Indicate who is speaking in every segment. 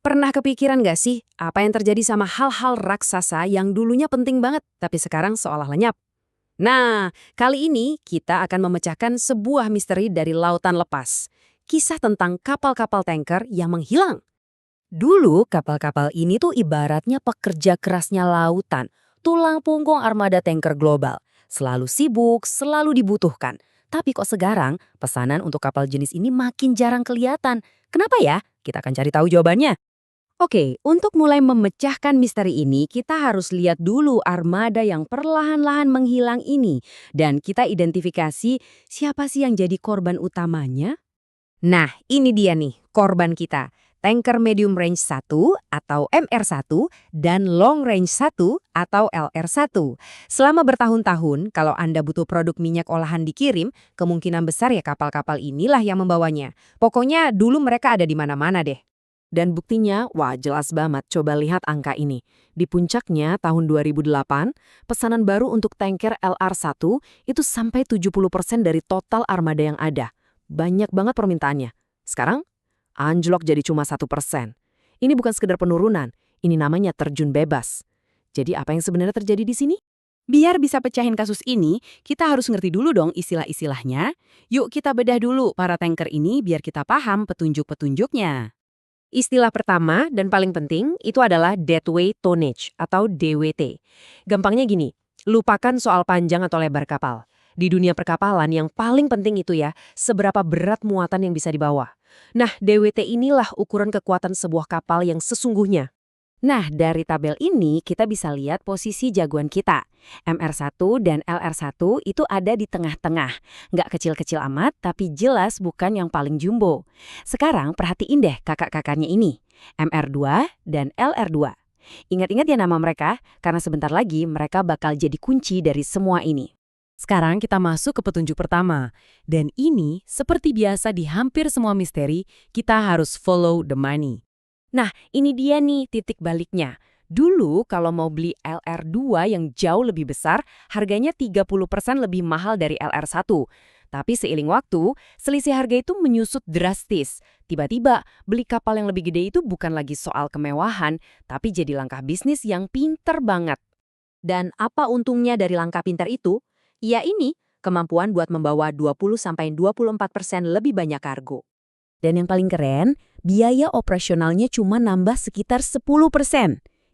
Speaker 1: Pernah kepikiran nggak sih apa yang terjadi sama hal-hal raksasa yang dulunya penting banget tapi sekarang seolah lenyap? Nah, kali ini kita akan memecahkan sebuah misteri dari lautan lepas. Kisah tentang kapal-kapal tanker yang menghilang. Dulu kapal-kapal ini tuh ibaratnya pekerja kerasnya lautan, tulang punggung armada tanker global. Selalu sibuk, selalu dibutuhkan. Tapi kok sekarang pesanan untuk kapal jenis ini makin jarang kelihatan. Kenapa ya? Kita akan cari tahu jawabannya. Oke, untuk mulai memecahkan misteri ini, kita harus lihat dulu armada yang perlahan-lahan menghilang ini. Dan kita identifikasi siapa sih yang jadi korban utamanya. Nah, ini dia nih korban kita. Tanker Medium Range 1 atau MR1 dan Long Range 1 atau LR1. Selama bertahun-tahun, kalau Anda butuh produk minyak olahan dikirim, kemungkinan besar ya kapal-kapal inilah yang membawanya. Pokoknya dulu mereka ada di mana-mana deh. Dan buktinya, wah jelas banget, coba lihat angka ini. Di puncaknya tahun 2008, pesanan baru untuk tanker LR1 itu sampai 70% dari total armada yang ada. Banyak banget permintaannya. Sekarang, anjlok jadi cuma 1%. Ini bukan sekedar penurunan, ini namanya terjun bebas. Jadi apa yang sebenarnya terjadi di sini? Biar bisa pecahin kasus ini, kita harus ngerti dulu dong istilah-istilahnya. Yuk kita bedah dulu para tanker ini biar kita paham petunjuk-petunjuknya. Istilah pertama dan paling penting itu adalah deadweight tonnage atau DWT. Gampangnya gini, lupakan soal panjang atau lebar kapal. Di dunia perkapalan yang paling penting itu ya, seberapa berat muatan yang bisa dibawa. Nah, DWT inilah ukuran kekuatan sebuah kapal yang sesungguhnya. Nah, dari tabel ini kita bisa lihat posisi jagoan kita. MR1 dan LR1 itu ada di tengah-tengah. Nggak kecil-kecil amat, tapi jelas bukan yang paling jumbo. Sekarang perhatiin deh kakak-kakaknya ini, MR2 dan LR2. Ingat-ingat ya nama mereka, karena sebentar lagi mereka bakal jadi kunci dari semua ini. Sekarang kita masuk ke petunjuk pertama. Dan ini, seperti biasa di hampir semua misteri, kita harus follow the money. Nah, ini dia nih titik baliknya. Dulu kalau mau beli LR2 yang jauh lebih besar, harganya 30% lebih mahal dari LR1. Tapi seiring waktu, selisih harga itu menyusut drastis. Tiba-tiba, beli kapal yang lebih gede itu bukan lagi soal kemewahan, tapi jadi langkah bisnis yang pinter banget. Dan apa untungnya dari langkah pinter itu? Ya ini, kemampuan buat membawa 20-24% lebih banyak kargo. Dan yang paling keren, biaya operasionalnya cuma nambah sekitar 10%.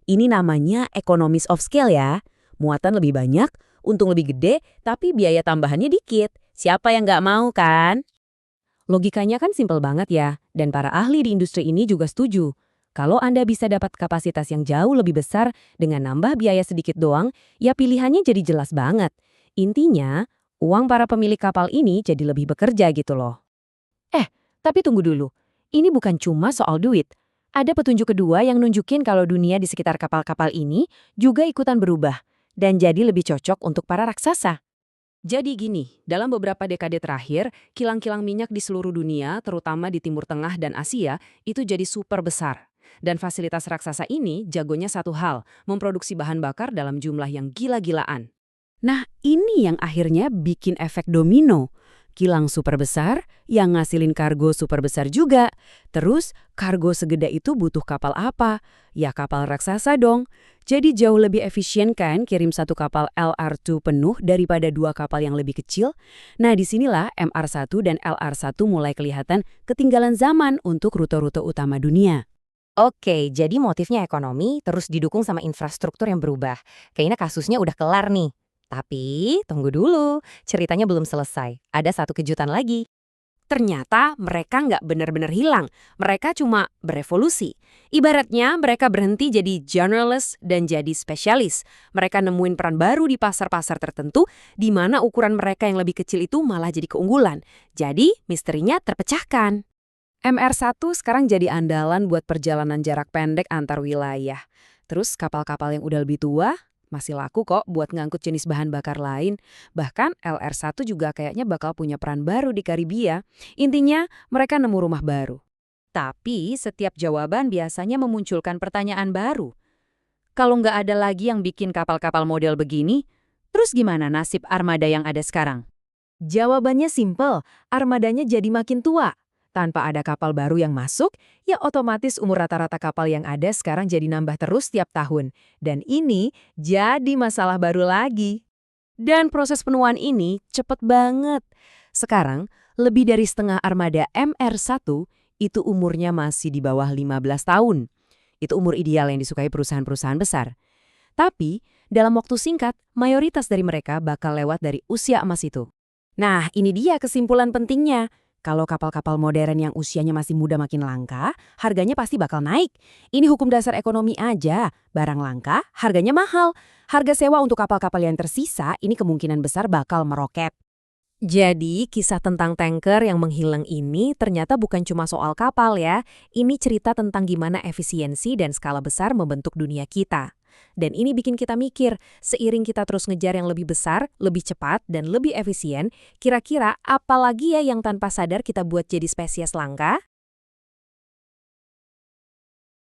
Speaker 1: Ini namanya economies of scale ya. Muatan lebih banyak, untung lebih gede, tapi biaya tambahannya dikit. Siapa yang nggak mau kan? Logikanya kan simpel banget ya, dan para ahli di industri ini juga setuju. Kalau Anda bisa dapat kapasitas yang jauh lebih besar dengan nambah biaya sedikit doang, ya pilihannya jadi jelas banget. Intinya, uang para pemilik kapal ini jadi lebih bekerja gitu loh. Tapi tunggu dulu, ini bukan cuma soal duit. Ada petunjuk kedua yang nunjukin kalau dunia di sekitar kapal-kapal ini juga ikutan berubah dan jadi lebih cocok untuk para raksasa. Jadi gini, dalam beberapa dekade terakhir, kilang-kilang minyak di seluruh dunia, terutama di Timur Tengah dan Asia, itu jadi super besar. Dan fasilitas raksasa ini jagonya satu hal, memproduksi bahan bakar dalam jumlah yang gila-gilaan. Nah, ini yang akhirnya bikin efek domino. Kilang super besar yang ngasilin kargo super besar juga. Terus, kargo segede itu butuh kapal apa? Ya kapal raksasa dong. Jadi jauh lebih efisien kan kirim satu kapal LR2 penuh daripada dua kapal yang lebih kecil? Nah, disinilah MR1 dan LR1 mulai kelihatan ketinggalan zaman untuk rute-rute utama dunia. Oke, jadi motifnya ekonomi terus didukung sama infrastruktur yang berubah. Kayaknya kasusnya udah kelar nih. Tapi, tunggu dulu, ceritanya belum selesai. Ada satu kejutan lagi. Ternyata mereka nggak benar-benar hilang. Mereka cuma berevolusi. Ibaratnya mereka berhenti jadi generalist dan jadi spesialis. Mereka nemuin peran baru di pasar-pasar tertentu, di mana ukuran mereka yang lebih kecil itu malah jadi keunggulan. Jadi, misterinya terpecahkan. MR1 sekarang jadi andalan buat perjalanan jarak pendek antar wilayah. Terus kapal-kapal yang udah lebih tua masih laku kok buat ngangkut jenis bahan bakar lain. Bahkan LR1 juga kayaknya bakal punya peran baru di Karibia. Intinya, mereka nemu rumah baru. Tapi setiap jawaban biasanya memunculkan pertanyaan baru. Kalau nggak ada lagi yang bikin kapal-kapal model begini, terus gimana nasib armada yang ada sekarang? Jawabannya simpel, armadanya jadi makin tua.
Speaker 2: Tanpa ada kapal baru yang masuk, ya otomatis umur rata-rata kapal yang ada sekarang jadi nambah terus tiap tahun. Dan ini jadi masalah baru lagi.
Speaker 1: Dan proses penuaan ini cepet banget. Sekarang, lebih dari setengah armada MR1 itu umurnya masih di bawah 15 tahun. Itu umur ideal yang disukai perusahaan-perusahaan besar. Tapi, dalam waktu singkat, mayoritas dari mereka bakal lewat dari usia emas itu. Nah, ini dia kesimpulan pentingnya. Kalau kapal-kapal modern yang usianya masih muda makin langka, harganya pasti bakal naik. Ini hukum dasar ekonomi aja. Barang langka, harganya mahal. Harga sewa untuk kapal-kapal yang tersisa ini kemungkinan besar bakal meroket. Jadi, kisah tentang tanker yang menghilang ini ternyata bukan cuma soal kapal ya. Ini cerita tentang gimana efisiensi dan skala besar membentuk dunia kita. Dan ini bikin kita mikir, seiring kita terus ngejar yang lebih besar, lebih cepat, dan lebih efisien, kira-kira apa lagi ya yang tanpa sadar kita buat jadi spesies langka?